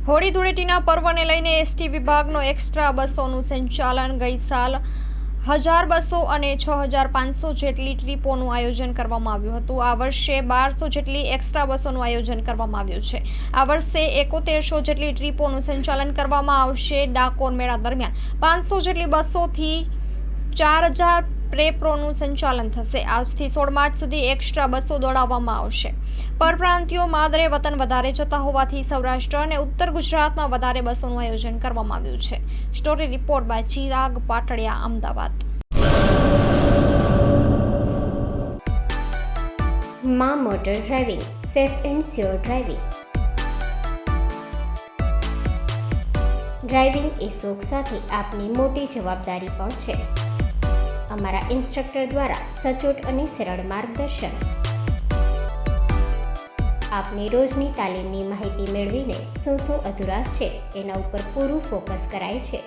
હોળી ધૂળેટીના પર્વને લઈને એસટી વિભાગનો એક્સ્ટ્રા બસોનું સંચાલન ગઈ સાલ 1000 બસો અને 6500 જેટલી ટ્રીપોનું આયોજન કરવામાં આવ્યું હતું. આ વર્ષે 1200 જેટલી એક્સ્ટ્રા બસોનું આયોજન કરવામાં આવ્યું છે. આ વર્ષે 7100 જેટલી ટ્રીપોનું સંચાલન કરવામાં આવશે. ડાકોર મેળા દરમિયાન 500 જેટલી બસોથી 4000 પ્રેપ્રોનું સંચાલન થશે. આજથી 16 માર્ચ સુધી એક્સ્ટ્રા બસો દોડાવવામાં આવશે. પરપ્રાંતિયો માદરે વતન વધારે જતા હોવાથી સૌરાષ્ટ્ર અને ઉત્તર ગુજરાતમાં વધારે બસોનું આયોજન કરવામાં આવ્યું છે. Story report by Chirag Patadia, Ahmedabad. માં motor driving, safe and sure driving. Driving એ શોખ સાથે આપની મોટી જવાબદારી પણ છે. અમારા ઇન્સ્ટ્રક્ટર દ્વારા સચોટ અને સરળ માર્ગદર્શન. આપની રોજની તાલીમની માહિતી મેળવીને શું અધુરાશ છે તેના ઉપર પૂરું ફોકસ કરાય છે.